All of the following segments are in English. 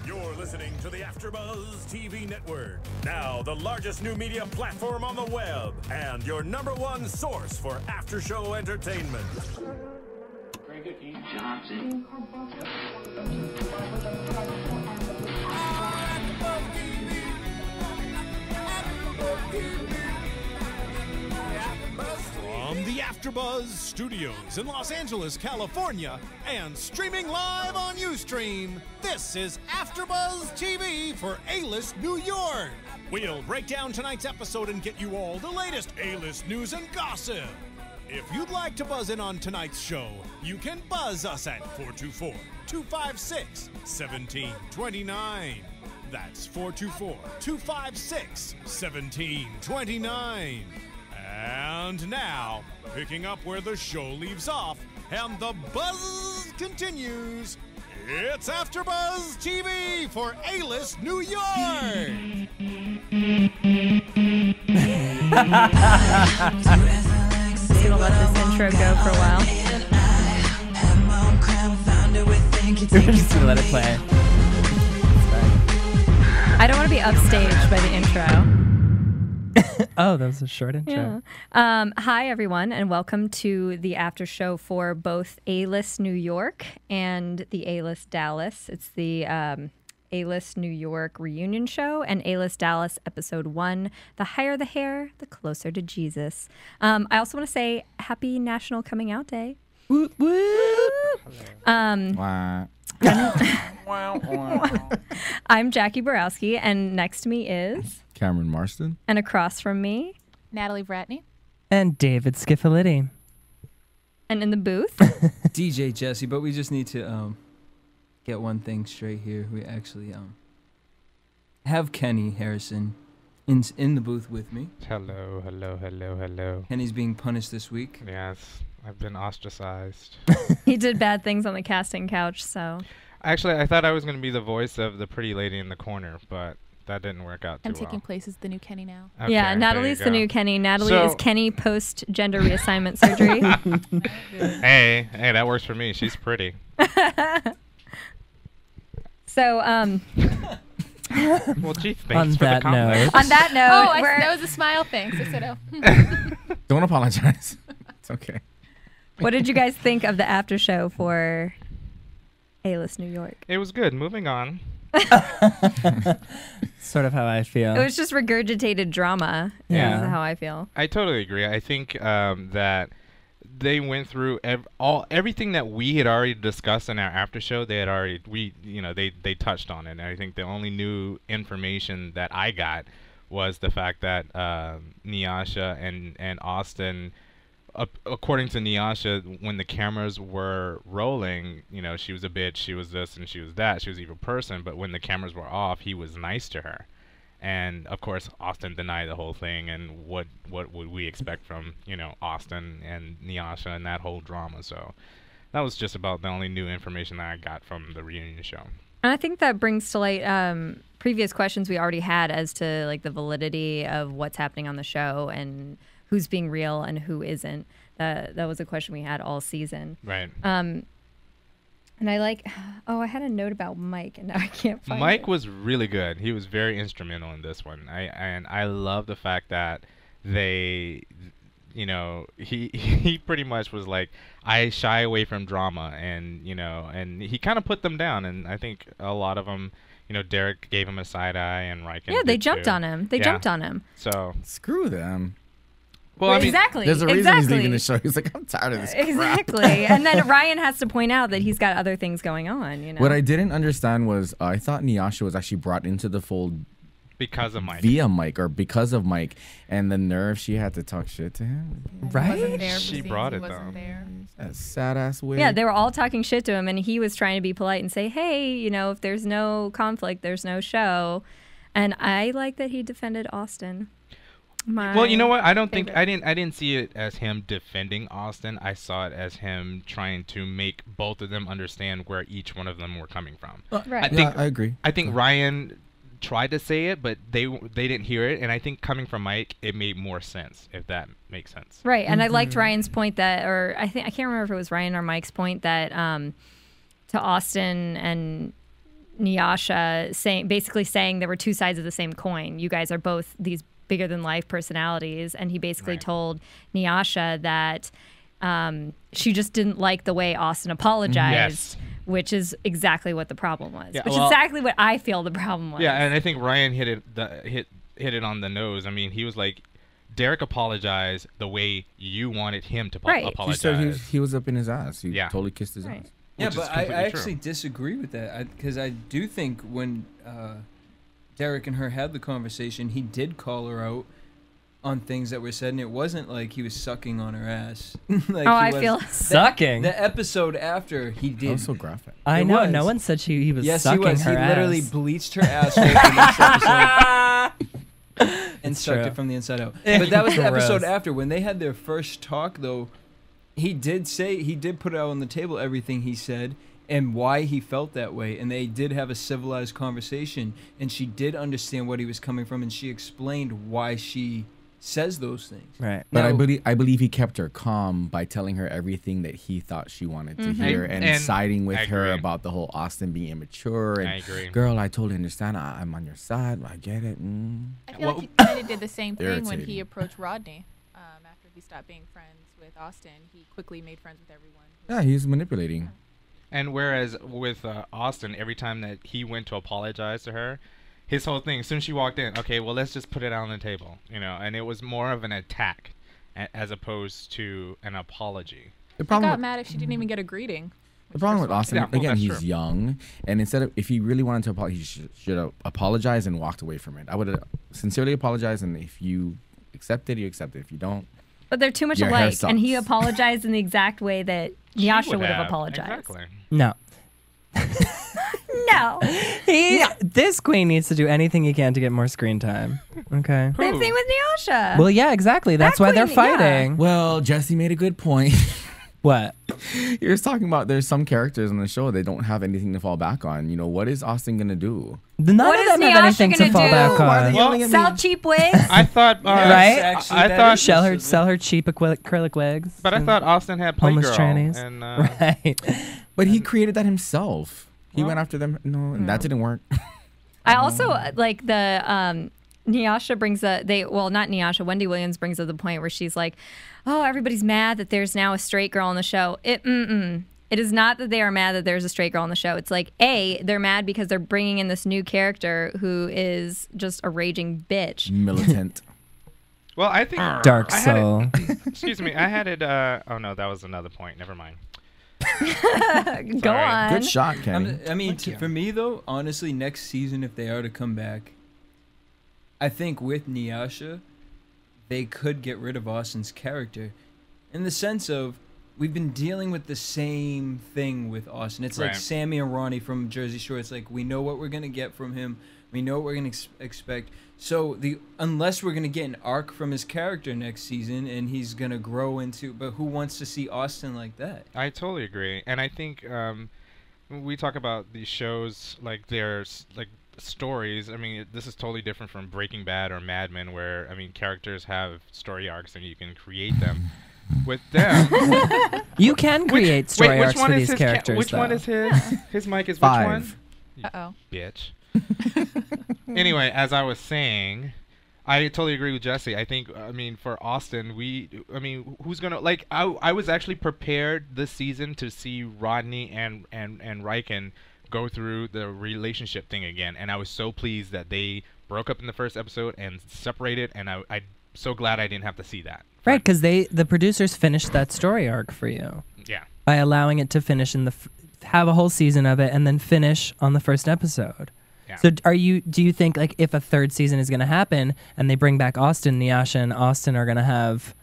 You're listening to the AfterBuzz TV network. Now the largest new media platform on the web and your #1 source for after-show entertainment. Very good, Ian Johnson. From the AfterBuzz Studios in Los Angeles, California, and streaming live on Ustream, this is AfterBuzz TV for A-List New York. We'll break down tonight's episode and get you all the latest A-List news and gossip. If you'd like to buzz in on tonight's show, you can buzz us at 424-256-1729. That's 424-256-1729. And now, picking up where the show leaves off and the buzz continues, it's AfterBuzz TV for A-List New York! Just gonna let this intro go for a while. We're just gonna let it play. I don't want to be upstaged by the intro. Oh, that was a short intro. Yeah. Hi, everyone, and welcome to the after show for both A-List New York and the A-List Dallas. It's the A-List New York reunion show and A-List Dallas episode 1. The higher the hair, the closer to Jesus. I also want to say happy National Coming Out Day. Whoop, whoop. I'm Jackie Borowski, and next to me is Cameron Marston. And across from me, Natalie Vratneyi. And David Skiffaliti. And in the booth, DJ Jesse, but we just need to get one thing straight here. We actually have Kenny Harrison in the booth with me. Hello, hello, hello, hello. Kenny's being punished this week. Yes, I've been ostracized. he did bad things on the casting couch, so... Actually, I thought I was going to be the voice of the pretty lady in the corner, but that didn't work out too well. I'm taking place as the new Kenny now. Okay, yeah, Natalie's the new Kenny. Natalie is Kenny post-gender reassignment surgery. Hey, that works for me. She's pretty. So, well, gee, thanks On for the that compliment. note. on that note, that was a smile thing. So I said, oh. Don't apologize. It's okay. What did you guys think of the after show for A-List New York? It was good. Moving on. Sort of how I feel. It was just regurgitated drama. Yeah. Is how I feel. I totally agree. I think that they went through everything that we had already discussed in our after show. They had already they touched on it. And I think the only new information that I got was the fact that Nyasha and Austin, according to Nyasha, when the cameras were rolling, she was a bitch, she was this and she was that, she was an evil person. But when the cameras were off, he was nice to her. And of course, Austin denied the whole thing. And what would we expect from Austin and Nyasha and that whole drama? So that was just about the only new information that I got from the reunion show. And I think that brings to light previous questions we already had as to like the validity of what's happening on the show and who's being real and who isn't. That was a question we had all season. Right. And I I had a note about Mike, and now I can't find it. Mike was really good. He was very instrumental in this one. I love the fact that they, he pretty much was like, I shy away from drama, and and he kind of put them down. And I think a lot of them, Derek gave him a side eye, and Riken. Yeah, they did jumped too. on him. They jumped on him. So Screw them. well, I mean, exactly. There's a reason he's leaving the show. He's like, I'm tired of this crap. Exactly. And then Ryan has to point out that he's got other things going on. What I didn't understand was I thought Nyasha was actually brought into the fold because of Mike. via Mike or because of Mike, and the nerve she had to talk shit to him. Right? Wasn't there She because brought he it, wasn't though. there. That sad ass wig. Yeah, they were all talking shit to him, and he was trying to be polite and say, hey, if there's no conflict, there's no show. And I like that he defended Austin. Well, you know what? I don't think I didn't see it as him defending Austin. I saw it as him trying to make both of them understand where each one of them were coming from. Right. I agree. I think Ryan tried to say it, but they didn't hear it, and I think coming from Mike, it made more sense, if that makes sense. Right, and I liked Ryan's point that, or I can't remember if it was Ryan or Mike's point that to Austin and Nyasha basically saying there were two sides of the same coin. You guys are both these bigger than life personalities, and he basically told Nyasha that she just didn't like the way Austin apologized, which is exactly what the problem was. Yeah, which is exactly what I feel the problem was. Yeah, and I think Ryan hit it on the nose. I mean, he was like, Derek apologized the way you wanted him to apologize. He said he was up in his ass. He totally kissed his ass. Yeah, but I actually disagree with that because I do think when Derek and her had the conversation, he did call her out on things that were said, and it wasn't like he was sucking on her ass. Like I feel sucking. The episode after he did. That was so graphic. I know. No one said he was sucking her ass. He literally bleached her ass in this episode and sucked it from the inside out. But that was the episode after. When they had their first talk, though, he did put out on the table everything he said and why he felt that way, and they did have a civilized conversation, and she did understand what he was coming from, and she explained why she says those things. Right. But I believe he kept her calm by telling her everything that he thought she wanted to hear and siding with her about the whole Austin being immature. And I agree. Girl, I totally understand. I'm on your side. I get it. I feel like he kind of did the same thing when Irritating. he approached Rodney. After he stopped being friends with Austin, he quickly made friends with everyone. Yeah, he's manipulating. And whereas with Austin, every time that he went to apologize to her, his whole thing, as soon as she walked in, okay, well, let's just put it out on the table, and it was more of an attack as opposed to an apology. He got mad if she didn't even get a greeting. The problem with Austin, again, he's true. Young, and if he really wanted to apologize, he should have apologized and walked away from it. I would have sincerely apologized, and if you accept it, you accept it. If you don't, but they're too much your hair alike, sucks. and he apologized in the exact way that Nyasha would have apologized. Exactly. No. No. This queen needs to do anything he can to get more screen time. Okay. Same thing with Nyasha. Well, yeah, exactly. That's why they're fighting. Well, Jesse made a good point. What? You're just talking about there's some characters on the show they don't have anything to fall back on. What is Austin gonna do? None of them have anything to fall back on. Sell cheap wigs. I thought, right? I thought sell her cheap acrylic wigs. But I thought Austin had homeless Playgirl, trannies. and right. But he created that himself. He went after them. No, and that didn't work. I also like the Nyasha brings not Nyasha, Wendy Williams brings up the point where she's like, oh, everybody's mad that there's now a straight girl on the show. It is not that they are mad that there's a straight girl on the show. It's like, they're mad because they're bringing in this new character who is just a raging bitch. Militant. Well, I think Dark soul. Excuse me. I had it. Oh no, that was another point. Never mind. Go on. Good shot, Kenny. I mean, for me though, honestly, next season if they are to come back, I think with Nyasha, they could get rid of Austin's character, in the sense of we've been dealing with the same thing with Austin. It's like Sammy and Ronnie from Jersey Shore. It's like we know what we're gonna get from him. We know what we're gonna expect. So unless we're gonna get an arc from his character next season and he's gonna grow into, but who wants to see Austin like that? I totally agree, and I think we talk about these shows like there's like stories. I mean, this is totally different from Breaking Bad or Mad Men, where characters have story arcs and you can create them. With them, you can create story arcs for these characters. Which one is his? His mic is 5. Which one? Uh-oh. Bitch. Anyway, as I was saying, I totally agree with Jesse. I think, for Austin, who's gonna I was actually prepared this season to see Rodney and Riken go through the relationship thing again, and I was so pleased that they broke up in the first episode and separated, and I'm so glad I didn't have to see that. Right, because the producers finished that story arc for you. Yeah. By allowing it to finish have a whole season of it and then finish on the first episode. Yeah. So do you think like if a third season is going to happen and they bring back Austin, Nyasha and Austin are going to have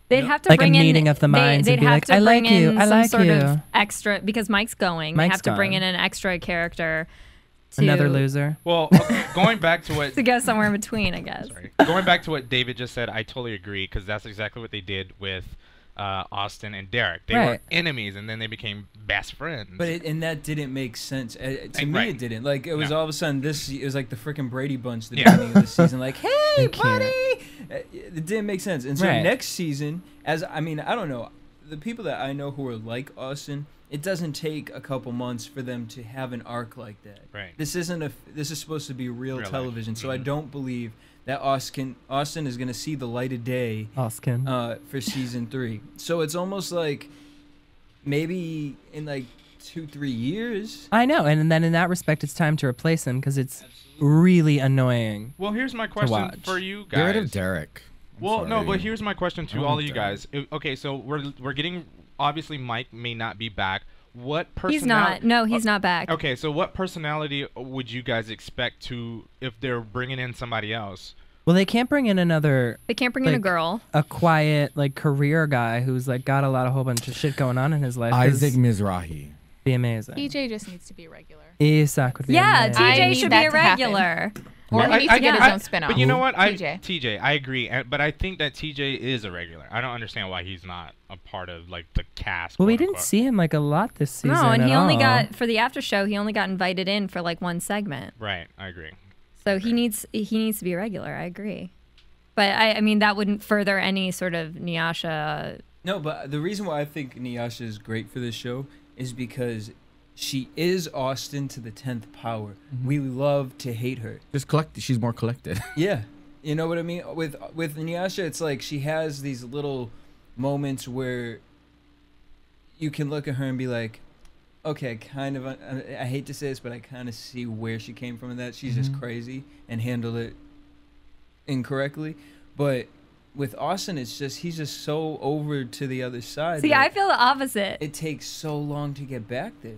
they'd have to like bring a meeting of the minds and be like, I like you, I like sort you. Of extra, because Mike's going. They have to bring in an extra character. Another loser. Well, going back to what to go somewhere in between, I guess. Sorry. Going back to what David just said, I totally agree, because that's exactly what they did with Austin and Derek. They were enemies, and then they became best friends. But and that didn't make sense to me. It didn't. Like it was all of a sudden it was like the freaking Brady Bunch at the beginning of the season. Like, hey, buddy, it didn't make sense. And so next season, I don't know, the people that I know who are like Austin, it doesn't take a couple months for them to have an arc like that. Right. This is supposed to be real television, life. so I don't believe that Austin is going to see the light of day for season 3. So it's almost like maybe in like 2-3 years. I know, and then in that respect, it's time to replace him because it's really annoying. Well, here's my question for you guys. Get rid of Derek. Well, no, but here's my question to all of you guys. Okay, so we're getting, obviously Mike may not be back. What personality? He's not. No, he's not back. Okay, so what personality would you guys expect to, if they're bringing in somebody else? Well, they can't bring in another. They can't bring in a girl. A quiet, like, career guy who's like got a whole bunch of shit going on in his life. Isaac Mizrahi. Be amazing. DJ just needs to be regular. Isaac would be amazing. TJ should be a regular. Or he needs to get his own spin-off. But you know what? TJ, I agree. But I think that TJ is a regular. I don't understand why he's not a part of like the cast. Well, we didn't see him like a lot this season. No, and he only got for the after show. He only got invited in for like one segment. Right, I agree. So he needs to be a regular. I agree. But I mean that wouldn't further any sort of Nyasha. No, but the reason why I think Nyasha is great for this show is because she is Austin to the 10th power. Mm-hmm. We love to hate her. She's more collected. Yeah. You know what I mean? With Nyasha, it's like she has these little moments where you can look at her and be like, okay, I hate to say this, but I kind of see where she came from in that. She's just crazy and handled it incorrectly. But with Austin, it's just he's just so over to the other side. See, I feel the opposite. It takes so long to get back there.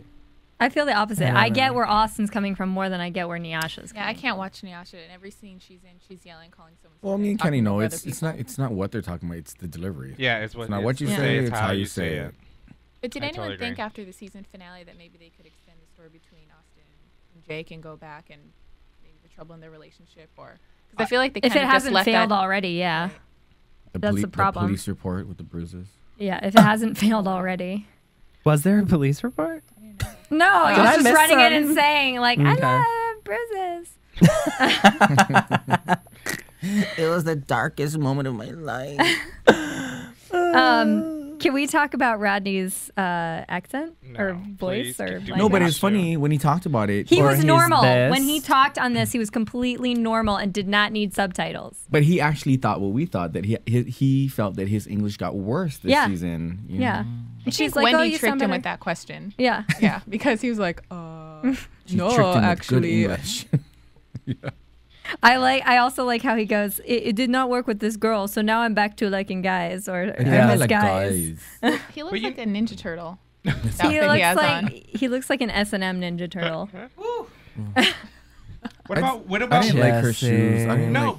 I feel the opposite. I get where Austin's coming from more than I get where Nyasha's coming. Yeah, I can't watch Nyasha. In every scene she's in, she's yelling, calling someone. Well, I mean, Kenny, no, it's not what they're talking about. It's the delivery. Yeah, it's not what you say. It's how you say it. But did anyone think after the season finale that maybe they could extend the story between Austin and Jake and go back and maybe the trouble in their relationship, or because I feel like they if it hasn't just failed already, yeah, that's the problem. The police report with the bruises. Yeah, if it hasn't failed already. Was there a police report? No, I was just running it and saying, like, I love bruises. It was the darkest moment of my life. Can we talk about Rodney's accent or voice? No, but it's funny when he talked about it. He was normal. When he talked on this, he was completely normal and did not need subtitles. But he actually thought what we thought, that he felt that his English got worse this season. Yeah. She's like, Wendy tricked him with that question. Yeah. Yeah, because he was like, no, actually. Yeah. I also like how he goes, it did not work with this girl, so now I'm back to liking guys or I miss guys. He looks like a Ninja Turtle. He looks like an S&M Ninja Turtle. What about I didn't like her shoes.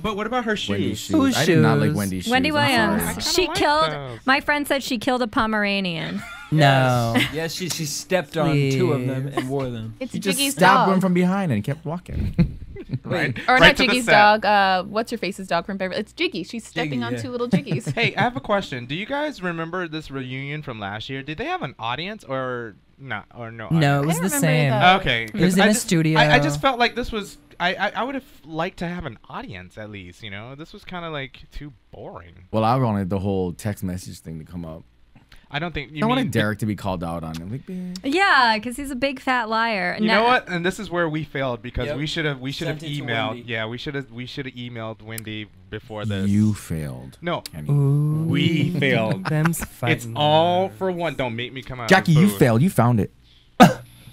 But what about her shoes? Whose shoes? I did not like Wendy's shoes. Wendy Williams. She killed. My friend said she killed a Pomeranian. No. Yeah, she stepped on 2 of them and wore them. It's she Jiggy's just stabbed dog. one from behind and kept walking. Right. Or not Jiggy's dog. What's her face's dog from Beverly? It's Jiggy. She's stepping on 2 little Jiggies. Hey, I have a question. Do you guys remember this reunion from last year? Did they have an audience or not? Or no? No, it was the same. Okay. It was in a studio. I just felt like this was. I would have liked to have an audience at least. You know, this was kind of like too boring. Well, I wanted the whole text message thing to come up. I don't think I wanted Derek to be called out on it. Like, yeah, because he's a big fat liar. You know what? And this is where we failed because we should have emailed. Yeah, we should have emailed Wendy before this. You failed. No, we failed. It's all for one. Don't make me come out. Jackie, you failed. You found it.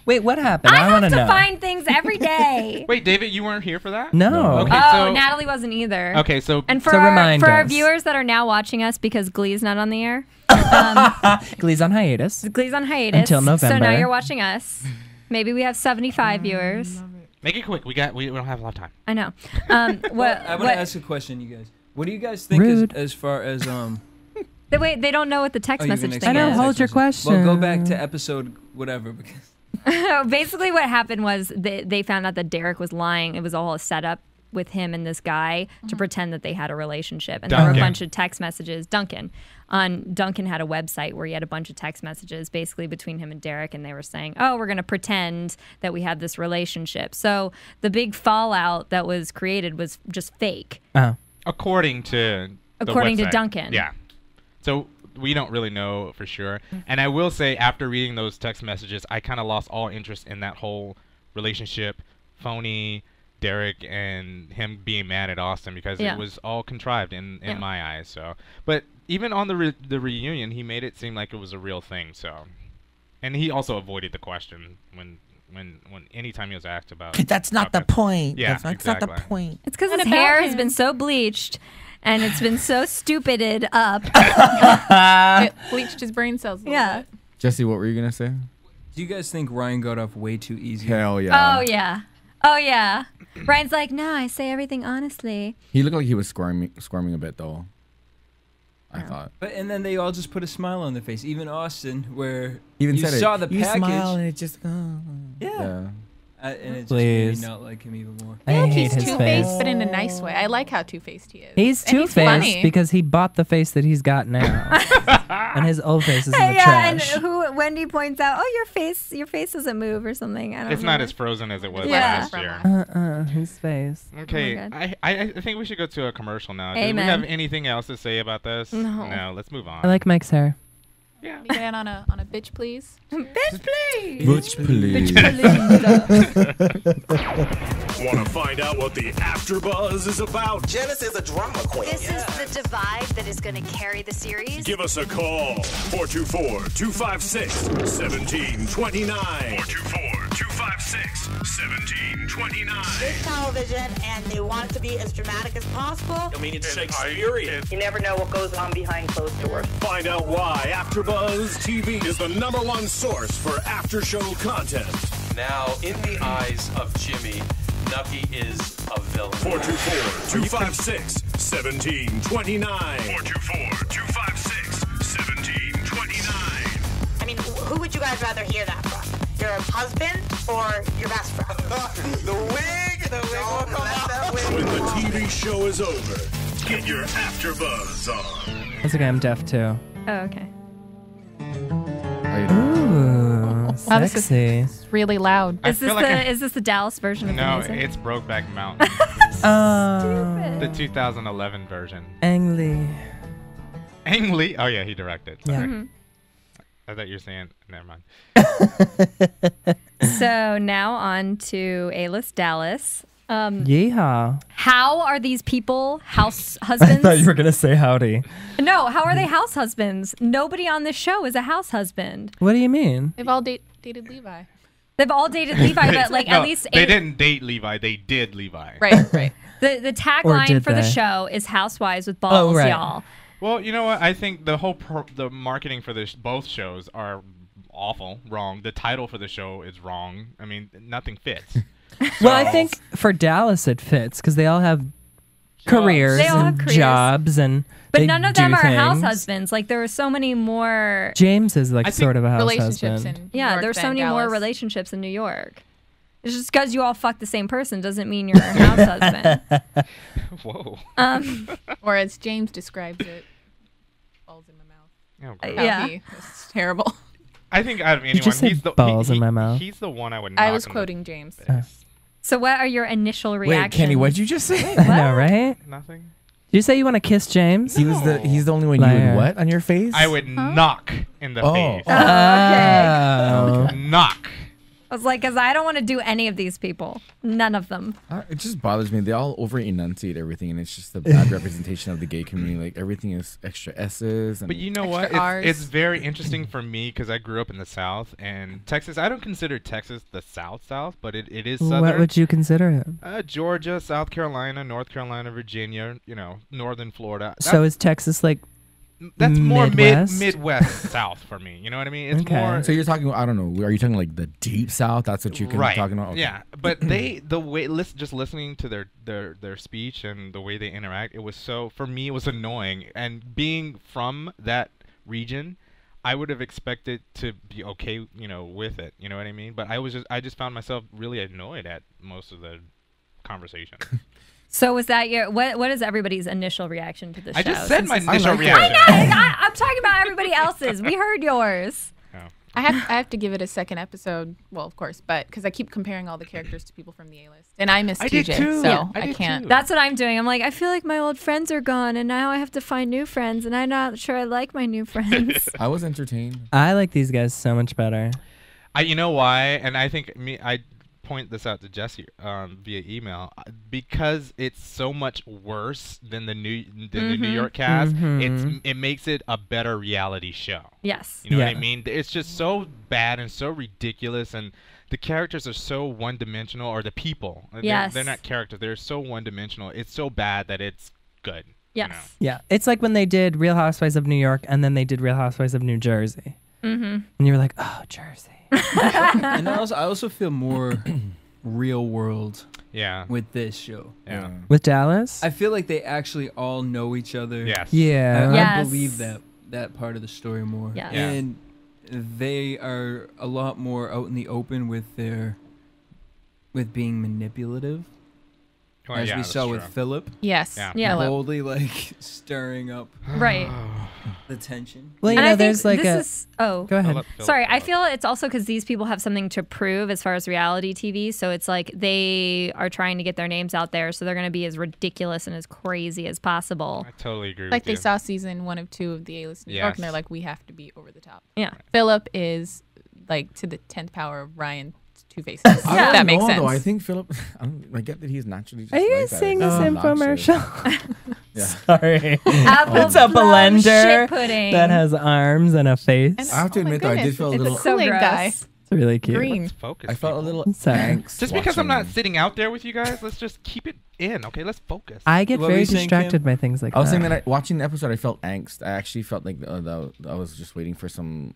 Wait, what happened? I want have to to find things every day. Wait, David, you weren't here for that? No. Okay, Natalie wasn't either. Okay, so and for our viewers that are now watching us because Glee's not on the air. Glee's on hiatus. Glee's on hiatus until November. So now you're watching us. Maybe we have 75 viewers. Make it quick. We don't have a lot of time. I know. I want to ask a question, you guys. What do you guys think as far as Wait, they don't know what the text message thing is. I know. Hold your question. Well, go back to episode whatever because. Basically, what happened was they found out that Derek was lying. It was all a setup with him and this guy to pretend that they had a relationship. And there were a bunch of text messages. Duncan had a website where he had a bunch of text messages basically between him and Derek, and they were saying, oh, we're going to pretend that we had this relationship. So the big fallout that was created was just fake. According to Duncan. Yeah. So we don't really know for sure. And I will say, after reading those text messages, I kind of lost all interest in that whole relationship, phony Derek and him being mad at Austin, because it was all contrived in my eyes. So, but even on the reunion, he made it seem like it was a real thing. So, and he also avoided the question when anytime he was asked about. That's not the point. Yeah, that's not the point. It's because his hair has been so bleached, and it's been so stupided up. It bleached his brain cells. Yeah. Jesse, what were you gonna say? Do you guys think Ryan got off way too easy? Hell yeah. Oh yeah. Oh yeah. Ryan's like, no, I say everything honestly. He looked like he was squirming a bit though. I thought. But and then they all just put a smile on their face. Even Austin, where Even you said saw it. the You package, smile and it just yeah. And it just Please. made me not like him even more. I hate He's his two-faced, face. but in a nice way. I like how two-faced he is. He's And two-faced funny. because he bought the face that he's got now, and his old face is in the Yeah, trash. and Wendy points out, oh, your face doesn't move or something. I don't It's know. not as frozen as it was Yeah. last year. His face. Okay, Oh I think we should go to a commercial now. Do we Amen. have anything else to say about this? No. No, let's move on. I like Mike's hair. Yeah. Can we get on a bitch, please? Bitch, please. Butch, please. Want to find out what the AfterBuzz is about? Janice is a drama queen. This is the divide that is going to carry the series. Give us a call. 424-256-1729. 424-256-1729. It's television, and they want it to be as dramatic as possible. I mean, it's Shakespearean. You never know what goes on behind closed doors. Find out why AfterBuzz TV is the #1 source for after-show content. Now, in the eyes of Jimmy, Nucky is a villain. 424-256-1729. 424-256-1729. I mean, who would you guys rather hear that from? Your husband or your best friend? The wig! The wig will come out. When the TV show is over, get your AfterBuzz on. That's okay. I'm deaf too. Oh, okay. Ooh, Wow, this sexy. is really loud. I Is this feel like is this the Dallas version of the No, music? it's Brokeback Mountain, Stupid. the 2011 version. Ang Lee. Ang Lee. Oh yeah, he directed. Yeah. Sorry. Mm-hmm. I thought you were saying. Never mind. So now on to A-List Dallas. Yeehaw. How are these people house I husbands? thought you were gonna say howdy. No, how are they house husbands? Nobody on this show is a house husband. What do you mean? They've all dated Levi. They've all dated Levi, but like No, at least they didn't date Levi. They did Levi. Right, right. the tagline did for the they? show is "Housewives with balls, right. y'all." Well, you know what? I think the whole the marketing for both shows are awful, wrong. The title for the show is wrong. I mean, nothing fits. Well, I think for Dallas it fits because they all have careers They all and have careers. jobs and. But they none of do them are house things. husbands. Like there are so many more. James is like I sort think of a house relationships husband. in New Yeah, York there's so than many more Dallas. relationships in New York. It's just because you all fuck the same person doesn't mean you're a house husband. Whoa. Or as James describes it, balls in my mouth. Oh, How gross. Yeah. It's terrible. I think out of anyone, just said he's the balls in my mouth. He's the one I would. I knock was on the quoting James. face. So what are your initial Wait, reactions? Kenny, what'd you just say? I know, right? Nothing. Did you say you want to kiss James? He's the only one you Liar. would what on your face? I would knock in the face. Oh. Knock. I was like, because I don't want to do any of these people. None of them. It just bothers me. They all over enunciate everything, and it's just a bad representation of the gay community. Like everything is extra S's. And But you know what? Extra Rs. It's very interesting for me because I grew up in the South and Texas. I don't consider Texas the South, but it is Southern. What would you consider it? Georgia, South Carolina, North Carolina, Virginia. Northern Florida. So is Texas like That's more Midwest? Midwest South for me. You know what I mean? It's Okay. more. So you're talking. I don't know. Are you talking like the deep South? That's what you're Right. talking about. Okay. Yeah, but the way just listening to their speech and the way they interact, it was so for me it was annoying. And being from that region, I would have expected to be okay, with it. You know what I mean? But I just found myself really annoyed at most of the conversation. So was that your what is everybody's initial reaction to the show? I just said my Since initial it's- reaction. I know. I'm talking about everybody else's. We heard yours. Oh. I have to give it a second episode. Well, of course, but because I keep comparing all the characters to people from the A-list, and I miss TJ, so I can't. That's what I'm doing. I'm like, I feel like my old friends are gone, and now I have to find new friends, and I'm not sure I like my new friends. I was entertained. I like these guys so much better. You know why? And I think I point this out to Jesse via email because it's so much worse than the New York cast. It makes it a better reality show. Yes. You know what I mean? It's just so bad and so ridiculous, and the characters are so one-dimensional, or the people. Yes. They're not characters. They're so one-dimensional. It's so bad that it's good. Yes. You know? Yeah. It's like when they did Real Housewives of New York and then they did Real Housewives of New Jersey. And you were like, oh, Jersey. And I also feel more real world with this show. Yeah. With Dallas? I feel like they actually all know each other. Yes. Yeah. I believe that part of the story more. Yes. And they are a lot more out in the open with being manipulative. Well, as we saw with Philip. Yes. Yeah. Boldly stirring up the tension. Well, and I there's think like go ahead. Sorry, I feel it's also because these people have something to prove as far as reality TV. So it's like they are trying to get their names out there, so they're going to be as ridiculous and as crazy as possible. I totally agree. Like with you. they saw season 1 of 2 of the A-list New York, and they're like, we have to be over the top. Yeah. Philip is like to the 10th power of Ryan. Two Faces. Yeah. That makes sense. Though. I think Philip. I get that he's naturally. Just Are you like guys that. seeing this infomercial? Yeah. Sorry. Apple It's a plum blender shit pudding. that has arms and a face. I have to admit, though, I did feel a little. It's so guy. It's really cute. Green. Focus. I felt a little Sorry. angst. Just because I'm watching not sitting out there with you guys, let's just keep it in. Okay, let's focus. I get What were very you saying, distracted Kim? by things like I was that. saying that watching the episode, I felt angst. I actually felt like I was just waiting for some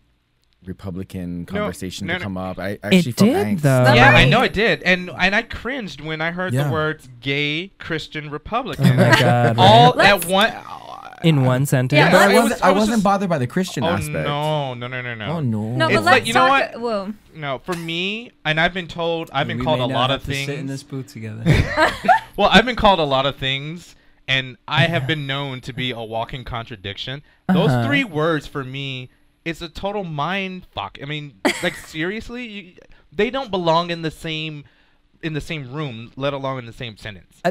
Republican conversation to come up. I actually felt did, angst. though. Yeah, Right. I know it did, and I cringed when I heard the words "gay Christian Republican." Oh my God. All right? at one. In one sentence. Yeah, But I wasn't just bothered by the Christian aspect. No. Oh no. No, It's but like, let's you know talk. what? Whoa. No, for me, and I've been called a We lot may not of have to things. sit in this booth together. Well, I've been called a lot of things, and I have been known to be a walking contradiction. Those 3 words for me, it's a total mind fuck. I mean, like seriously, they don't belong in the same room, let alone in the same sentence.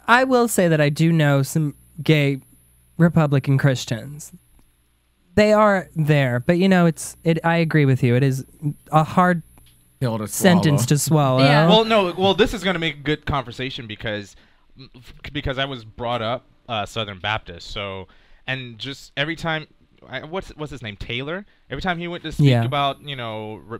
I will say that I do know some gay Republican Christians. They are there, but I agree with you. It is a hard sentence to swallow. Yeah. Well, this is going to make a good conversation because I was brought up Southern Baptist. So, and just every time, what's his name, Taylor? Every time he went to speak about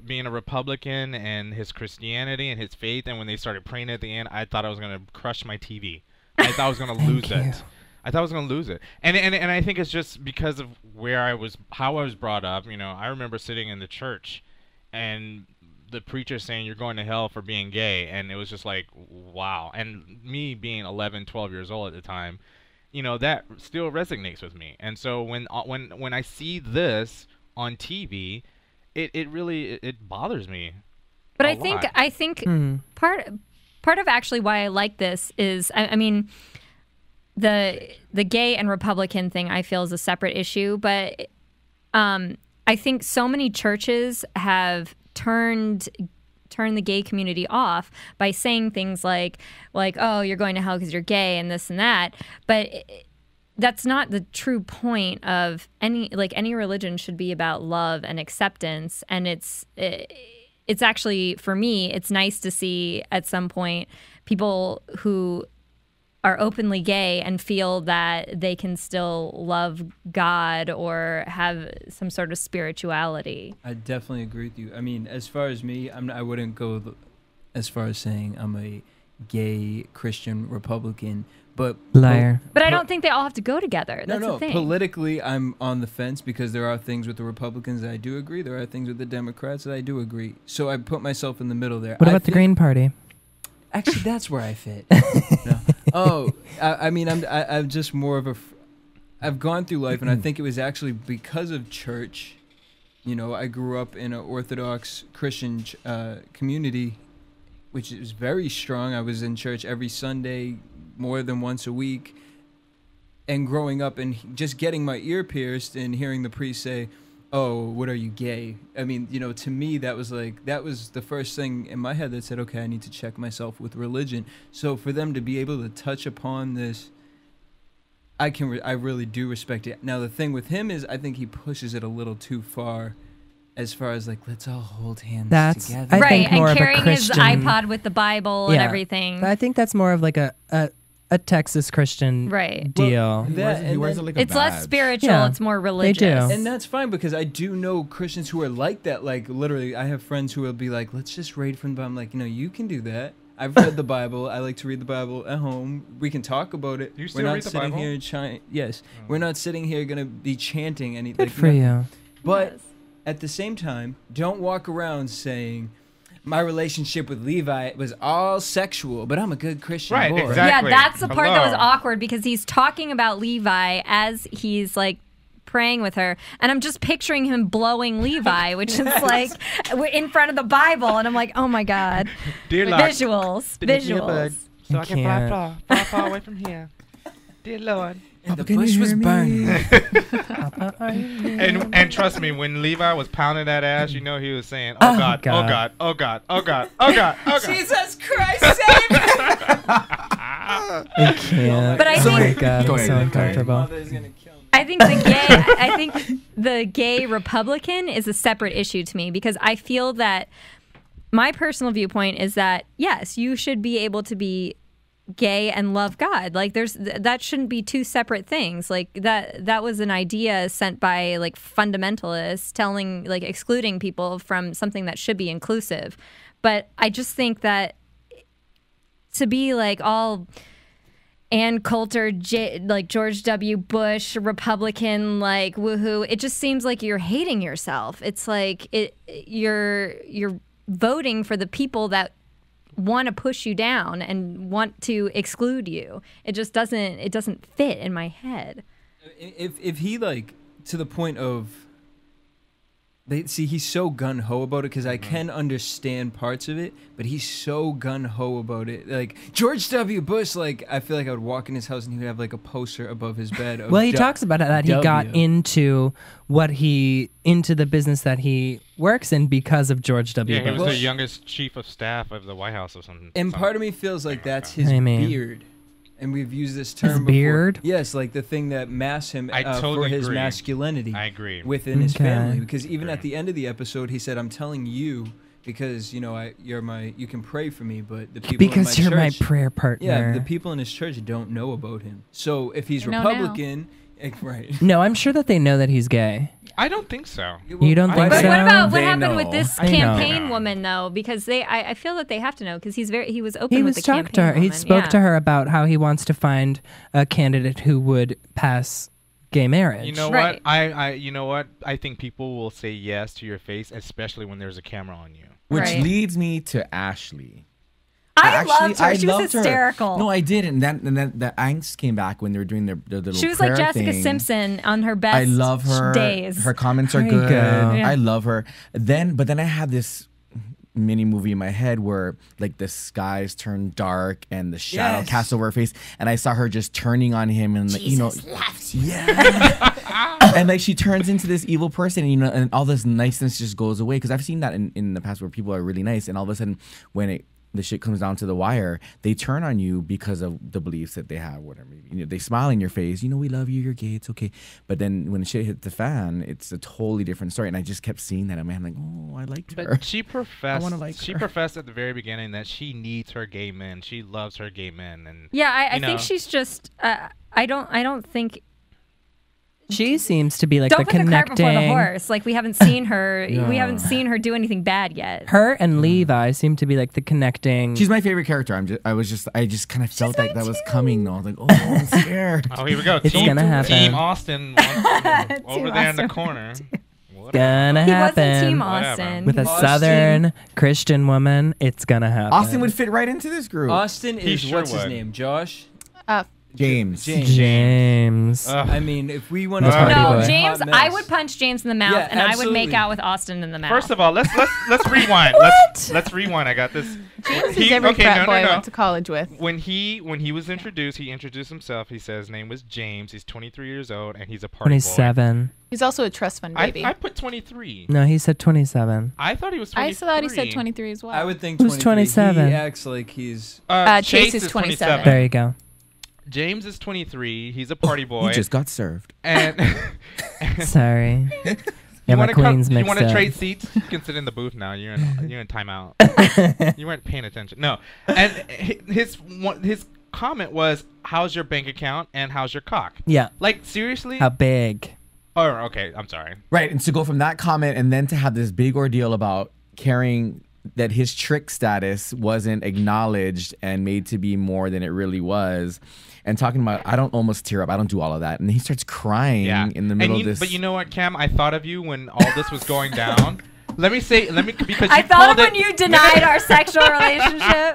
being a Republican and his Christianity and his faith, and when they started praying at the end, I thought I was going to crush my TV. I thought I was going to lose it. I thought I was going to lose it. And I think it's just because of how I was brought up. I remember sitting in the church and the preacher saying you're going to hell for being gay, and it was just like, wow. And me being 11, 12 years old at the time, that still resonates with me. And so when I see this on TV, it really bothers me. But I think part of actually why I like this is I mean the gay and Republican thing I feel is a separate issue, but I think so many churches have turned the gay community off by saying things like oh, you're going to hell because you're gay and this and that, but that's not the true point of any religion. Should be about love and acceptance, and it's actually, for me, it's nice to see at some point people who are openly gay and feel that they can still love God or have some sort of spirituality. I definitely agree with you. I mean, as far as me, I wouldn't go as far as saying I'm a gay Christian Republican, but liar. But I don't think they all have to go together. That's the thing. Politically, I'm on the fence because there are things with the Republicans that I do agree. There are things with the Democrats that I do agree. So I put myself in the middle there. What about the Green Party? Actually, that's where I fit. No. Oh, I mean, I'm just more of a. I've gone through life, and I think it was actually because of church. I grew up in an Orthodox Christian community, which is very strong. I was in church every Sunday, more than once a week. And growing up and just getting my ear pierced and hearing the priest say, oh, what are you, gay? I mean, to me, that was the first thing in my head that said, okay, I need to check myself with religion. So for them to be able to touch upon this, I really do respect it. Now, the thing with him is I think he pushes it a little too far as like, let's all hold hands together. I right, think more and carrying of a Christian, his iPod with the Bible and everything. I think that's more of like a Texas Christian deal. He wears it like a it's less badge. spiritual, it's more religious. They do. And that's fine because I do know Christians who are like that. Like, literally, I have friends who will be like, let's just read from the Bible. I'm like, you can do that. I've read the Bible. I like to read the Bible at home. We can talk about it. You still read the Bible? We're not sitting here going to be chanting anything. Good for you. But at the same time, don't walk around saying, my relationship with Levi was all sexual, but I'm a good Christian boy. Exactly. Yeah, that's the part that was awkward because he's talking about Levi as he's like praying with her, and I'm just picturing him blowing Levi, which is like in front of the Bible, and I'm like, oh my god, Dear Lord, visuals. So I can fly away from here. Dear Lord. And the bush was burning. and trust me, when Levi was pounding that ass, he was saying, "Oh God, oh God, oh God, oh God, oh God, oh God." Jesus Christ, save me! I can't. But I think I'm so uncomfortable. I think the gay Republican is a separate issue to me because I feel that my personal viewpoint is that yes, you should be able to be gay and love God. Like that shouldn't be two separate things. Like that was an idea sent by like fundamentalists excluding people from something that should be inclusive. But I just think that to be like all Ann Coulter, like George W. Bush, Republican, like woohoo, it just seems like you're hating yourself. It's like you're voting for the people that want to push you down and want to exclude you. It just doesn't fit in my head. If he to the point of he's so gun-ho about it because I can understand parts of it, but he's so gun-ho about it. Like George W. Bush, I feel like I would walk in his house and he would have a poster above his bed. Of he talks about that he got into the business that he works in because of George W. Yeah, he Bush. was the youngest chief of staff of the White House or something. And part of me feels like that's his beard. And we've used this term his before. Beard? Yes, like the thing that masks him totally for his agree. masculinity. I agree. Within his family. Because even at the end of the episode, he said, I'm telling you because, you can pray for me, but the people in my you're my church, prayer partner. Yeah, the people in his church don't know about him. So if he's Republican, right. No, I'm sure that they know that he's gay. I don't think so. You don't think But so? what about what They happened know. with this campaign woman though? Because I feel that they have to know because he was open with the campaign woman. He spoke to her about how he wants to find a candidate who would pass gay marriage. You know Right. what? You know what? I think people will say yes to your face, especially when there's a camera on you. Which Right. leads me to Ashley. I loved her. She was hysterical. No, I did, and then the angst came back when they were doing their little. She was prayer like Jessica thing. Simpson on her best I love her. days. Her comments are Very good. good. Yeah. I love her. But then I had this mini movie in my head where the skies turn dark and the shadow casts over her face, and I saw her just turning on him and loves you. yeah. And she turns into this evil person, and all this niceness just goes away. Because I've seen that in the past where people are really nice, and all of a sudden when the shit comes down to the wire, they turn on you because of the beliefs that they have, whatever. They smile in your face, we love you, you're gay, it's okay. But then when the shit hit the fan, it's a totally different story. And I just kept seeing that, and I'm like, oh, I liked her. But she professed. I wanna like she her. professed at the very beginning that she needs her gay men. She loves her gay men, and Yeah, I think she's just. I don't think. She seems to be like Don't the put the cart before the connecting. horse. Like we haven't seen her. Yeah. We haven't seen her do anything bad yet. Her and Levi seem to be like the connecting. She's my favorite character. I just kind of felt like that was coming. I was like, oh, I'm scared. Oh, here we go. It's gonna happen. Team Austin over there in the corner. Gonna He happen. wasn't Team Whatever. Austin. With a Austin. Southern Christian woman, it's gonna happen. Austin would fit right into this group. Austin is, sure what's his would. name? Josh? James. James. I mean, if we want The to party No, boy. James. I would punch James in the mouth, Yeah, and I would make absolutely. out with Austin in the mouth. First of all, let's rewind. Let's rewind. I got this. James is every frat boy I went to college with. When he was introduced, he introduced himself. He said his name was James. He's 23 years old, and he's a party boy. 27. He's also a trust fund baby. I put 23. No, he said 27. I thought he was 23. I thought he said 23 as well. I would think Who's 27? He acts like he's... Chase is 27. There you go. James is 23. He's a party boy. He just got served. And Sorry. Yeah, my queen's mixed You want to up. trade seats? You can sit in the booth now. You're in timeout. You weren't paying attention. No. And his comment was, "How's your bank account and how's your cock?" Yeah. Like, seriously? How big? Oh, okay. I'm sorry. Right, and to go from that comment and then to have this big ordeal about carrying that his trick status wasn't acknowledged and made to be more than it really was, and talking about, I don't almost tear up. I don't do all of that. And he starts crying in the middle of this. But you know what, Cam? I thought of you when all this was going down. because I thought of when you denied our sexual relationship.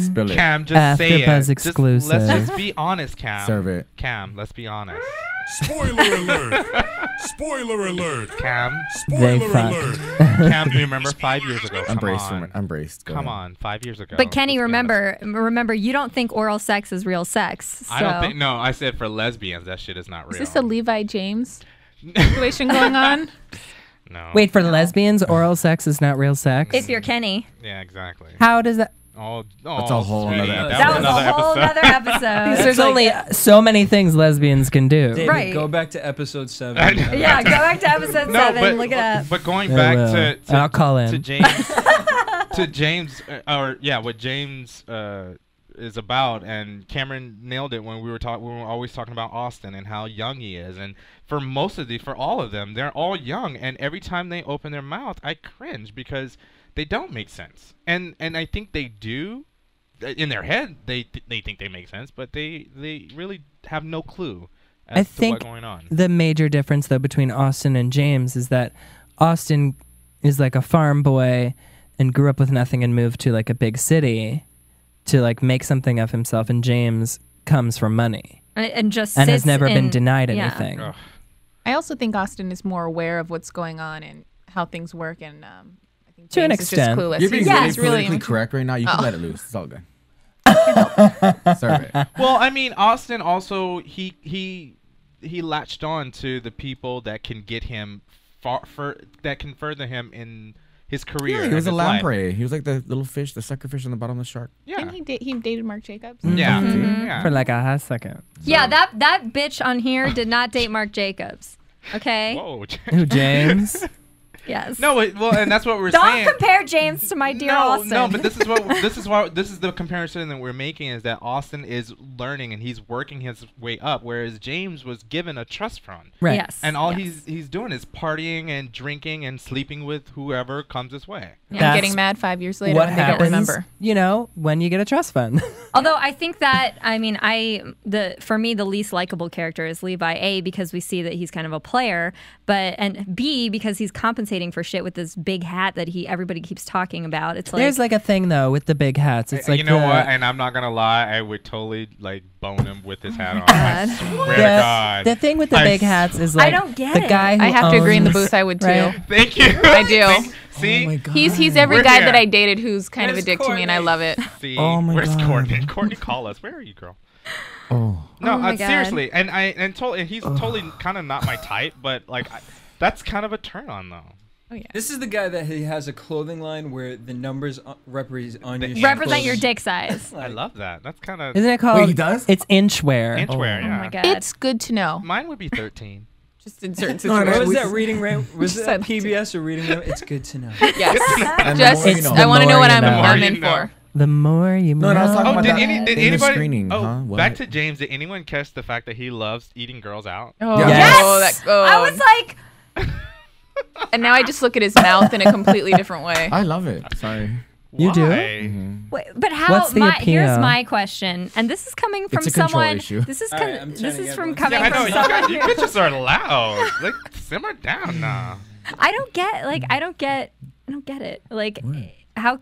Spill it. Cam, just say it. AfterBuzz exclusive. Let's just be honest, Cam. Serve it. Cam, let's be honest. Spoiler alert! Spoiler alert! Cam. They Spoiler fucked. Alert! Cam, remember 5 years ago? I'm braced. Go Come ahead. on, 5 years ago. But Kenny, remember, you don't think oral sex is real sex. So. I don't think. No, I said for lesbians, that shit is not real. Is this a Levi James situation going on? No. Wait, for lesbians, oral sex is not real sex? If you're Kenny. Yeah, exactly. How does that... That's a whole sweetie, other episode. That was a whole other episode. There's only so many things lesbians can do. David, Right. go back to episode 7. Yeah, go back to episode 7. Look it up. But going back to I'll call in. to James, what James is about, and Cameron nailed it when we were always talking about Austin and how young he is, and for all of them, they're all young, and every time they open their mouth, I cringe because they don't make sense, and I think they do. In their head, they think they make sense, but they really have no clue as to what's going on. The major difference, though, between Austin and James is that Austin is like a farm boy and grew up with nothing and moved to like a big city to like make something of himself, and James comes from money and has never been denied anything. Ugh. I also think Austin is more aware of what's going on and how things work, and I think To an James is just extent. clueless. You're being He's really politically correct right now. You can let it loose. It's all good. Serve it. Well, I mean, Austin also he latched on to the people that can get him that can further him in his career. Yeah, he was a and his life. lamprey. He was like the little fish, the sucker fish on the bottom of the shark. Yeah. Didn't he dated Marc Jacobs? Yeah. Mm-hmm. Yeah. For like a hot second. Yeah, that bitch on here did not date Marc Jacobs. Okay? Whoa. Who, James? Yes. No, well, and that's what we're Don't saying. compare James to my dear Austin. No, but this is the comparison that we're making, is that Austin is learning and he's working his way up, whereas James was given a trust fund. Right. Yes. And all he's doing is partying and drinking and sleeping with whoever comes his way. Yeah, and getting mad 5 years later What when they happens, don't remember. you know, when you get a trust fund. Although I think that, for me, the least likable character is Levi, A, because we see that he's kind of a player, and B, because he's compensating for shit with this big hat that everybody keeps talking about. It's like, There's like a thing, though, with the big hats. It's like you know what? And I'm not going to lie, I would totally like bone him with his hat on. I swear to God. The thing with the big hats is like I don't get the it. guy who I have to agree in the owns- booth. I would too. right? Thank you. I do. See? Oh my God. He's every We're guy here. that I dated who's kind of a Where's dick to me, and I Courtney? love it. See? Oh my Where's God. Courtney? Courtney, call us. Where are you, girl? Oh. No, Oh my God. seriously. And he's totally kind of not my type, but like that's kind of a turn on though. Oh yeah. This is the guy that he has a clothing line where the numbers represent on your represent your clothes. dick size. I love that. That's kind of Isn't it called? Wait, he does? It's inchwear. inchwear. Oh Yeah. my God. It's good to know. Mine would be 13. Just in certain No, no, situations. What was that reading room? Was Just it said- PBS or reading room? It's good to know. Yes. And the Just, more you know. I want to The know what more I'm, you know. I'm The in more you for. The more you No, and I was talking know. about Did that any- did in the anybody? screening. Oh, Huh? What? back to James. Did anyone catch the fact that he loves eating girls out? Oh, Yes. Yes! oh. I was like, And now I just look at his mouth in a completely different way. I love it. Sorry. You do? Why? wait, but how? What's the Here's appeal? my question, and this is coming from It's a control someone. issue. This is All right, I'm this trying to is get from one. coming Yeah, I know. from You, someone. you bitches are loud. Like, simmer down now. I don't get it. Like, how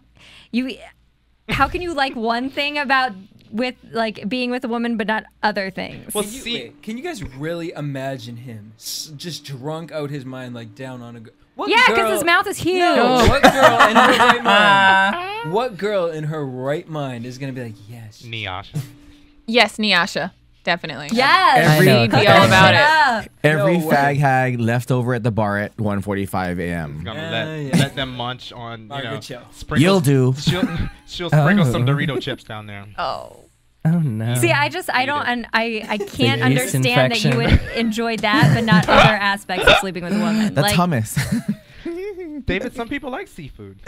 can you like one thing about with like being with a woman but not other things? Well, Can you guys really imagine him just drunk out his mind, like down on a girl? Yeah, because his mouth is huge. No, what girl in her right mind? What girl in her right mind is gonna be like, yes? Nyasha. Yes, Nyasha. Definitely. Yes. We'd be all about it. Every fag hag left over at the bar at 1:45 a.m. Gonna let them munch on, sprinkles. You'll do. She'll sprinkle some Dorito chips down there. Oh. Oh no. See, I don't, and I can't yeast understand that you would enjoy that, but not other aspects of sleeping with a woman. That's hummus. David, some people like seafood.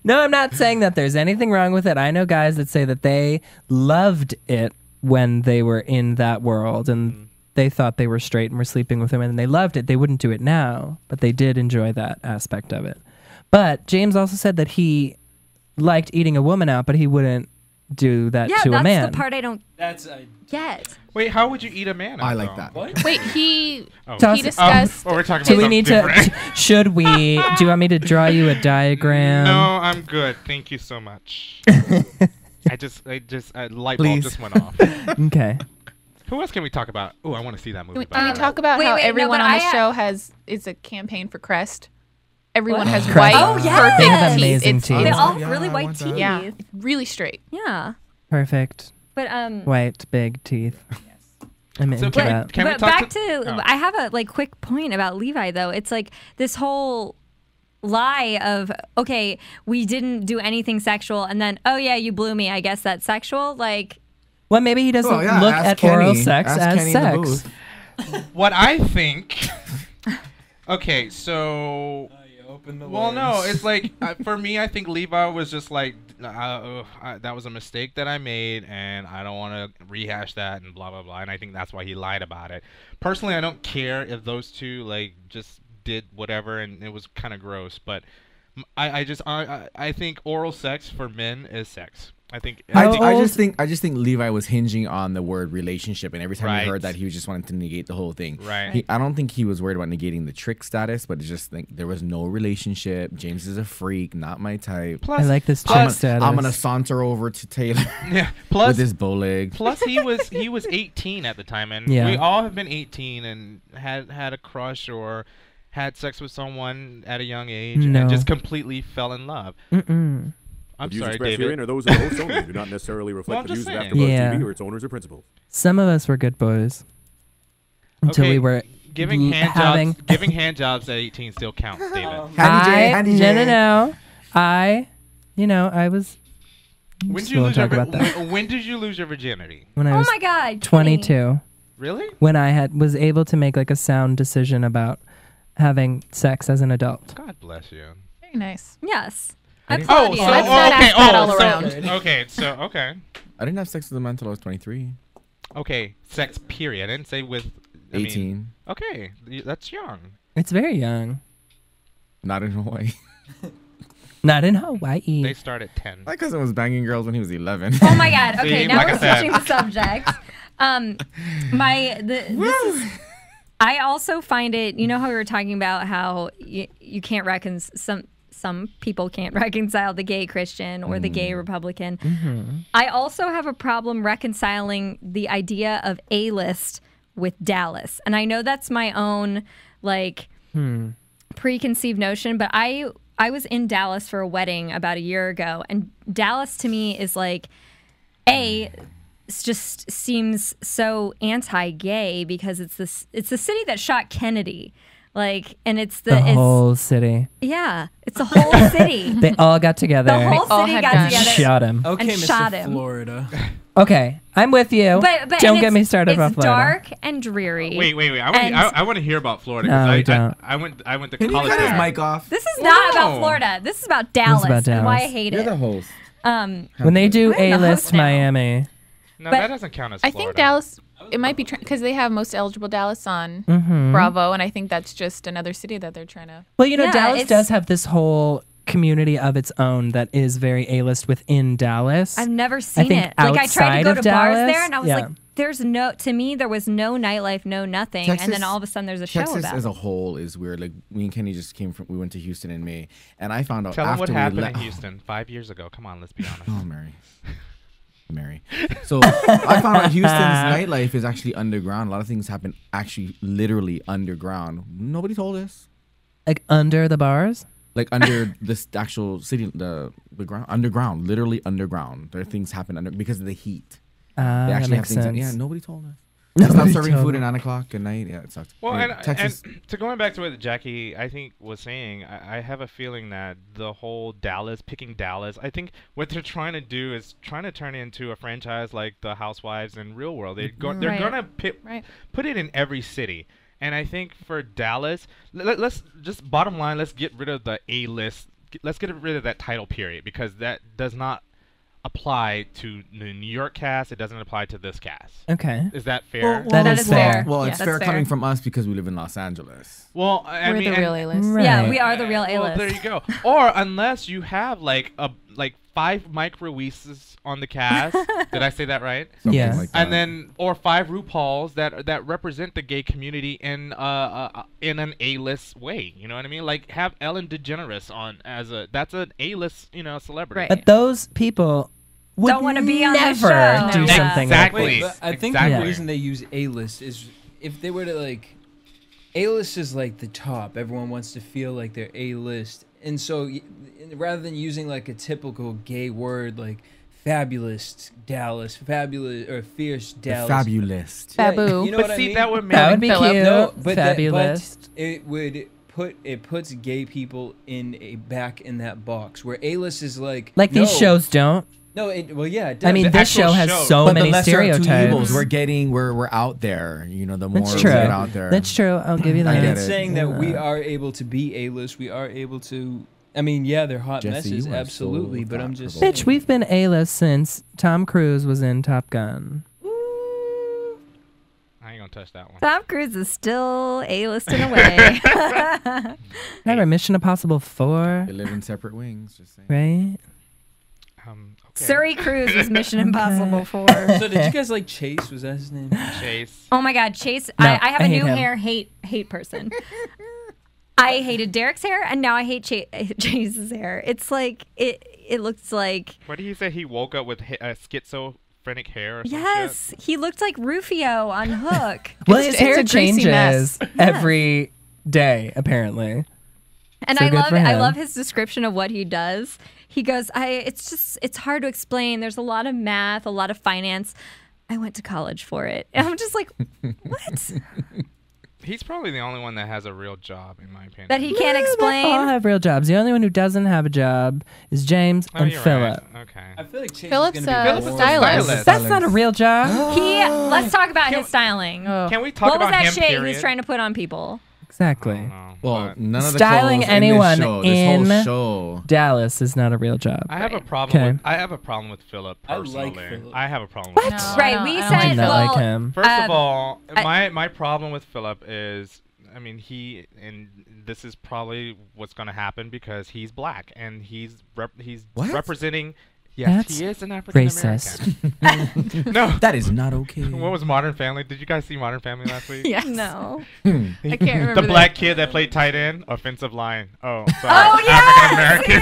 No, I'm not saying that there's anything wrong with it. I know guys that say that they loved it when they were in that world and they thought they were straight and were sleeping with women and they loved it. They wouldn't do it now, but they did enjoy that aspect of it. But James also said that he liked eating a woman out, but he wouldn't do that to a man. Yeah, that's the part I don't get. Wait, how would you eat a man out? I like that. Wait, he Oh, discussed. we're talking about Do we need different. should we, do you want me to draw you a diagram? No, I'm good. Thank you so much. Light bulb just went off. Okay. Who else can we talk about? Oh, I want to see that movie. Can we talk about how everyone on the show is a campaign for Crest? Everyone has Crest. white, Oh, yes. perfect They have teeth. amazing teeth. They all Yeah, really I white want teeth. that. Yeah, really straight. Yeah. Perfect. But White, big teeth. I'm into can we- that. can we but talk back to- to, Oh. I have a quick point about Levi though. It's like this whole lie of, okay, we didn't do anything sexual, and then, oh yeah, you blew me, I guess that's sexual. Like, Well, maybe he doesn't Well, yeah, look ask at oral Kenny. sex Ask as Kenny in the sex. booth. What I think. Okay, so. Open the Well, no, lens. it's like for me, I think Levi was just like that was a mistake that I made, and I don't want to rehash that and blah blah blah. And I think that's why he lied about it. Personally, I don't care if those two like just did whatever, and it was kind of gross. But I think oral sex for men is sex. I just think Levi was hinging on the word relationship, and every time Right. he heard that, he was just wanting to negate the whole thing. Right. I don't think he was worried about negating the trick status, but just think there was no relationship. James is a freak, not my type. Plus, I like this trick status. I'm gonna saunter over to Taylor Yeah. Plus, with his bow leg. Plus, he was 18 at the time, and Yeah. we all have been 18 and had a crush or had sex with someone at a young age No. and just completely fell in love. Mm-mm. I'm The views sorry, expressed David. herein are those of the host only, do not necessarily reflect Well, the I'm views of just AfterBuzz saying. TV Yeah. or its owners or principals. Some of us were good boys until Okay, we were giving hand having. jobs. Giving hand jobs at 18 still counts, David. Handy J. No. I was. When just did you won't lose your talk about that. when did you lose your virginity? When I oh was my God, 22. Really? When I was able to make like a sound decision about having sex as an adult. God bless you. Very nice. Yes. I I didn't- applaud Oh, you. so Let's not ask that all around. Okay. I didn't have sex with a man until I was 23. Okay, sex period. I didn't say with 18. Okay, that's young. It's very young. Not in Hawaii. Not in Hawaii. They start at 10. My cousin was banging girls when he was 11. Oh my God. Okay, See, now like I we're said. switching the subject. This is. I also find it. You know how we were talking about how you can't some people can't reconcile the gay Christian or the gay Republican. Mm-hmm. I also have a problem reconciling the idea of A-list with Dallas, and I know that's my own preconceived notion, but I was in Dallas for a wedding about a year ago, and Dallas to me is like it just seems so anti-gay because it's the city that shot Kennedy, and it's the whole city. Yeah, it's the whole city. They all got together. The whole city got together. Shot him. Okay, and Mr. shot him. Florida. Okay, I'm with you. But Don't get me started it's about Florida. dark and dreary. Wait. And- I want to hear about Florida. No, 'cause we don't. I went to Can you college cut his there. mic off? This is not No. about Florida. This is about Dallas, about and why I Dallas. hate You're it. the host. When they do I'm the A-list host now. Miami. No, But that doesn't count as I Florida. think Dallas. It might be because they have most eligible Dallas on Mm-hmm. Bravo, and I think that's just another city that they're trying to. Well, Yeah, Dallas it's- does have this whole community of its own that is very A-list within Dallas. I've never seen think it. I tried to outside go of to Dallas, bars there, and I was yeah. like, "To me, there was no nightlife, no nothing." and then all of a sudden, there's a show Texas about as it. a whole is weird. Like me and Kenny just we went to Houston in May, and I found out Tell them after what we happened left. in Houston 5 years ago. Come on, let's be honest. Oh, Mary. So I found out Houston's nightlife is actually underground. A lot of things happen actually literally underground. Nobody told us. Like under the bars? Like under this actual city, the ground, underground, literally underground. There are things happen under because of the heat. They That actually have makes things. sense. Yeah, nobody told us. They stopped serving food at 9 o'clock at night. Yeah, it sucked. Well, Anyway, Texas. and to going back to what Jackie, I think, was saying, I have a feeling that the whole picking Dallas, I think what they're trying to do is trying to turn it into a franchise like the Housewives and Real World. They're going to put it in every city. And I think for Dallas, let's just bottom line, let's get rid of the A-list. Let's get rid of that title period, because that does not apply to the New York cast. It doesn't apply to this cast. Okay. Is that fair? That is fair. Well, Yeah, it's that's fair fair. coming from us because we live in Los Angeles. Well, I We're mean, the real A-list. Right. Yeah, we are the real A-list. Well, there you go. Or unless you have like 5 Mike Ruizes on the cast. Did I say that right? Something Yeah. like that. And then, or 5 RuPauls that represent the gay community in an A-list way. You know what I mean? Like have Ellen DeGeneres on that's an A-list celebrity. Right. But those people would Don't wanna be on the never show. do No. something Exactly. like Wait, this. but I think Exactly. the reason they use A-list is if they were to like, A-list is like the top. Everyone wants to feel like they're A-list, and so rather than using like a typical gay word like fabulous Dallas, fabulous or fierce The Dallas, fabulous. Babu. You know But what I see, mean? that would make That would be Philip. cute. No, but Fabulous. but it puts gay people back in that box where A-list is like These shows don't. No, well, yeah. It I mean, does. this actual show has show. so But many the lesser of two evils, stereotypes. we're out there. You know, the more That's we true. get out there. That's true. I'll give you I that. get And it's it. saying that we are able to be A-list. We are able to. I mean, yeah, they're hot Jesse, messes, you are absolutely. so But I'm just thoughtful. Bitch, we've been A-list since Tom Cruise was in Top Gun. I ain't gonna touch that one. Tom Cruise is still A-list in a way. Remember Mission Impossible 4, They live in separate wings. Just saying. right? Okay. Surrey Cruise was Mission Impossible 4. So did you guys like Chase? Was that his name? Chase. Oh my God, Chase! No, I have I a hate new him. hair hate person. I hated Derek's hair, and now I hate Chase's hair. It's like it looks like What did he say? He woke up with schizophrenic hair or some yes, he looked like Rufio on Hook. Well, It's- his hair it's a greasy mess. changes every day, apparently. And So I good love for I him. love his description of what he does. He goes, it's hard to explain. There's a lot of math, a lot of finance. I went to college for it. And I'm just like, what? He's probably the only one that has a real job, in my opinion. That he can't They all explain. have real jobs. The only one who doesn't have a job is James Oh, and you're Philip. right. Okay. I feel like Chase Philip's is gonna be a more- stylist. That's not a real job. Let's talk about his styling. Can we talk What was about that him? shit he Period? was trying to put on people? Exactly. Well, none of the Styling clothes anyone in this in show. Dallas is not a real job. I have a problem. Okay. I have a problem with Philip I personally. like Philip. I have a problem with No, Philip. Right, I we don't said, I do not well, like him. First of Um, all, my problem with Philip is, I mean, and this is probably what's going to happen because he's black and he's What? representing. Yes, That's he is an African racist. American. No, That is not okay. what was Modern Family? Did you guys see Modern Family last week? Yes. No. I can't remember The that. black kid that played tight end, offensive line. Oh, sorry. Oh, yes! African American.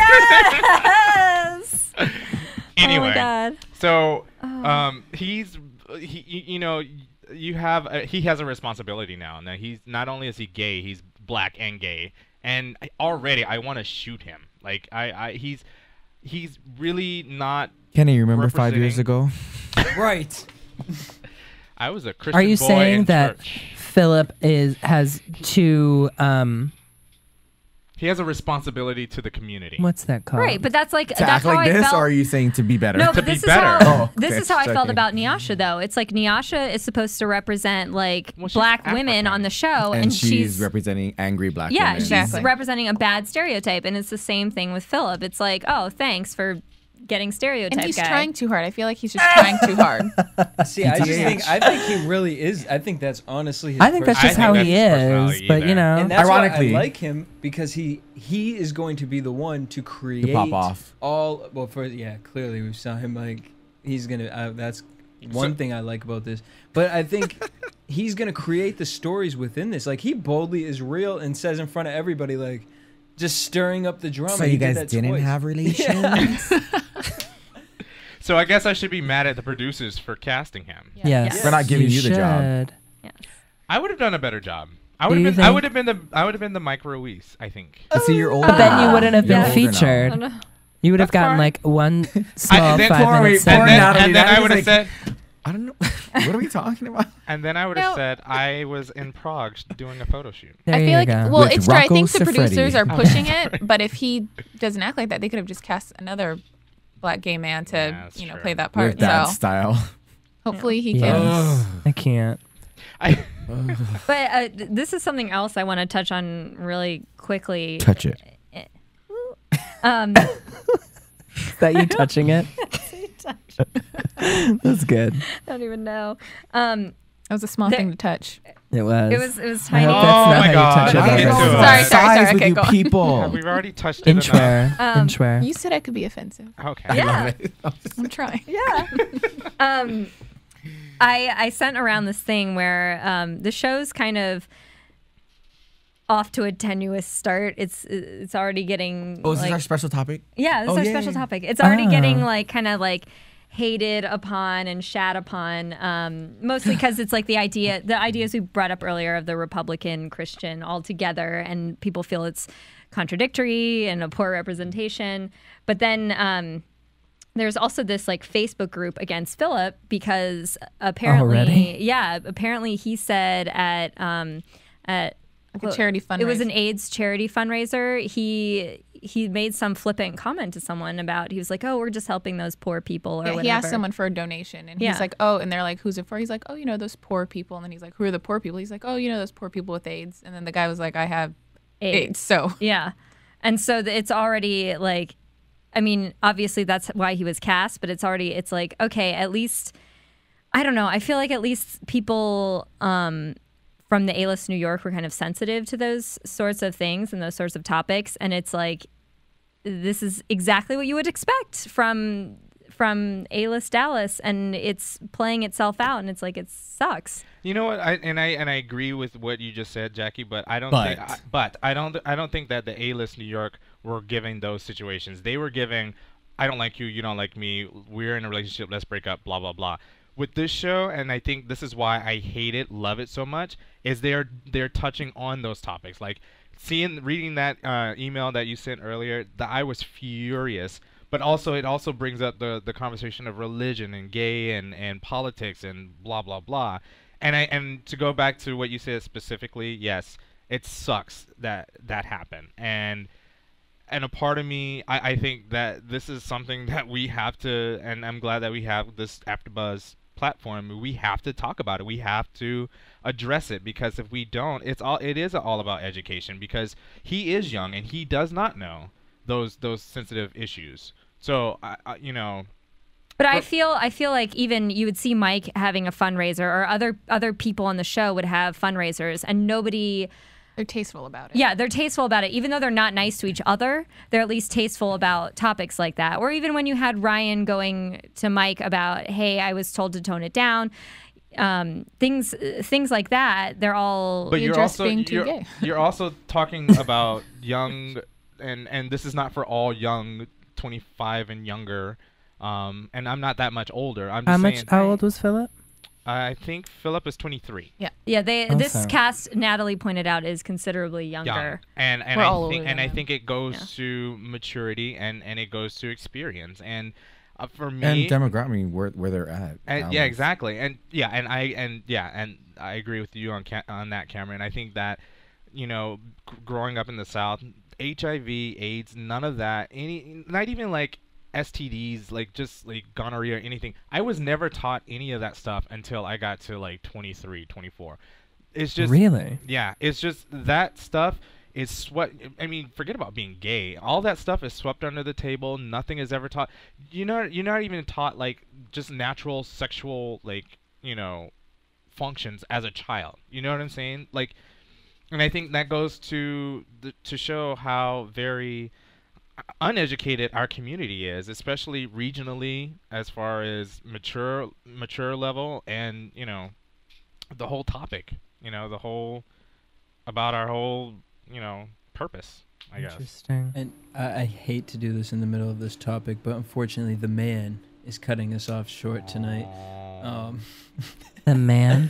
Yes! Anyway, Oh, my God. so Oh. he has a responsibility now. Now he's not only is he gay, he's black and gay, and already I want to shoot him. Like he's really not. Kenny, you remember 5 years ago? Right. I was a Christian Are you boy saying in that church. Philip has two He has a responsibility to the community. what's that called? Right, but that's like To that's act how like I this, felt. or are you saying to be better? No, To but be this is better. how Oh, this okay, is how I felt checking. about Nyasha though. It's like Nyasha is supposed to represent like Well, she's black women African. on the show, and she's representing angry black yeah, women. she's Exactly. representing a bad stereotype, and it's the same thing with Philip. It's like, oh, thanks for getting stereotype And he's guy. trying too hard. I feel like he's just trying too hard. See, I think he really is. I think that's honestly his I think that's just how he is, but you know. And that's Ironically. why I like him because he is going to be the one to create pop off. all. Well, clearly we saw him like he's gonna. That's one thing I like about this. But I think he's gonna create the stories within this. Like he boldly is real and says in front of everybody like. Just stirring up the drama. So He you did guys that didn't twice. have relations? So I guess I should be mad at the producers for casting him. Yes. For not giving you the job. should. I would have done a better job. Do I would you have been. I think? would have been the Mike Ruiz. I think. But see, you're older But then you now. wouldn't have You're been older now. featured. You would have That's gotten fine. like one small then- 5 minute Poor segment. Natalie, and then that I is would have like- said, I don't know. What are we talking about? And then I would have said I was in Prague doing a photo shoot. There I feel you like, go. well, With it's true. I Rocco think the Siffredi. producers are pushing it, but if he doesn't act like that, they could have just cast another black gay man to, that's you know, true. play that part. With that So style. hopefully he can. Yes. I can't. But this is something else I want to touch on really quickly. Touch it. Is that you touching it? That's good. I don't even know. That was a small thing to touch. It was. It was I tiny. hope that's not my how you God. touch it. Not Lover. into it. Sorry. With Okay, you go on. people. We've already touched it enough. Inchwear. Inchwear. You said I could be offensive. Okay. Yeah. I'm trying. Yeah. I sent around this thing where the show's kind of off to a tenuous start. It's already getting. Oh, is this like, our special topic? Yeah, this is our special topic. It's already getting like kind of like hated upon and shat upon, mostly because it's like the ideas we brought up earlier of the Republican Christian all together, and people feel it's contradictory and a poor representation. But then there's also this like Facebook group against Philip because apparently he said at Like a charity fundraiser. It was an AIDS charity fundraiser. He made some flippant comment to someone about, he was like, oh, we're just helping those poor people or whatever. He asked someone for a donation, and he's like, oh, and they're like, who's it for? He's like, oh, you know, those poor people. And then he's like, who are the poor people? He's like, oh, you know, those poor people with AIDS. And then the guy was like, I have AIDS. So yeah. And so it's already like, I mean, obviously that's why he was cast, but it's like, okay, at least, I don't know. I feel like at least people from the A-List New York were kind of sensitive to those sorts of things and those sorts of topics. And it's like, this is exactly what you would expect from A-List Dallas, and it's playing itself out, and it's like, it sucks. You know what? I agree with what you just said, Jackie. But I don't think that the A-List New York were giving those situations. They were giving, I don't like you, you don't like me, we're in a relationship, let's break up, blah blah blah. With this show, and I think this is why I hate it, love it so much, is they're touching on those topics. Like reading that email that you sent earlier, I was furious. But also, it also brings up the conversation of religion and gay and politics and blah blah blah. And to go back to what you said specifically, yes, it sucks that happened. And a part of me, I think that this is something that we have to, and I'm glad that we have this AfterBuzz platform. We have to talk about it. We have to address it, because if we don't, it is all about education, because he is young and he does not know those sensitive issues. So But I feel like even you would see Mike having a fundraiser, or other people on the show would have fundraisers, and nobody. They're tasteful about it. Yeah, they're tasteful about it. Even though they're not nice to each other, they're at least tasteful about topics like that. Or even when you had Ryan going to Mike about, hey, I was told to tone it down. Things like that. They're all. But you're also talking about young, and this is not for all young, 25 and younger. And I'm not that much older. I'm just How old was Philip? I think Philip is 23. Yeah. This cast, Natalie pointed out, is considerably younger. Young. And I think it goes to maturity and it goes to experience. And for me, and demographic, where they're at. And, yeah, exactly. And I agree with you on that, Cameron. I think that, growing up in the South, HIV, AIDS, none of that, not even like STDs, like just like gonorrhea or anything. I was never taught any of that stuff until I got to like 23, 24. It's just really, yeah. It's just that stuff is forget about being gay. All that stuff is swept under the table. Nothing is ever taught. You're not even taught like just natural sexual functions as a child. You know what I'm saying? Like, and I think that goes to show how very uneducated our community is, especially regionally, as far as mature level, and the whole topic, the whole about our whole purpose, I guess. Interesting. And I hate to do this in the middle of this topic, but unfortunately the man is cutting us off short tonight. The man?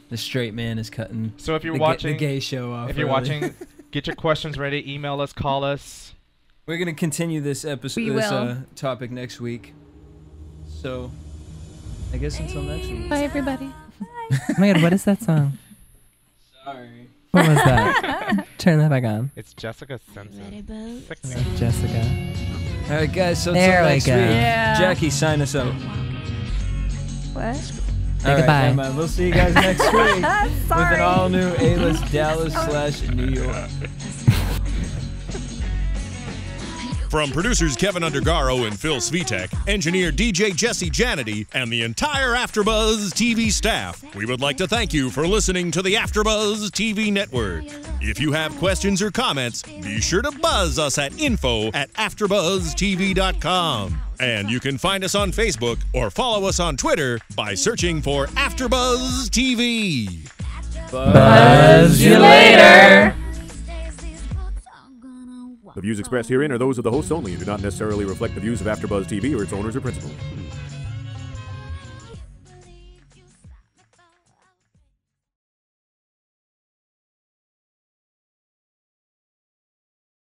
The straight man is cutting so if you're watching the gay show off. If you're watching, get your questions ready. Email us, call us. We're gonna continue this episode, topic next week. So I guess until next week. Bye, everybody. Oh my God, what is that song? Sorry. What was that? Turn that back on. It's Jessica Simpson. Jessica. All right, guys. So There until we next go. week, Yeah. Jackie, sign us out. What? Say All right, goodbye. never mind. We'll see you guys next week with an Sorry. all-new A-list Dallas/New York. From producers Kevin Undergaro and Phil Svitek, engineer DJ Jesse Janedy, and the entire AfterBuzz TV staff, we would like to thank you for listening to the AfterBuzz TV network. If you have questions or comments, be sure to buzz us at info@AfterBuzzTV.com. And you can find us on Facebook or follow us on Twitter by searching for AfterBuzz TV. Buzz you later. The views expressed herein are those of the hosts only and do not necessarily reflect the views of AfterBuzz TV or its owners or principals.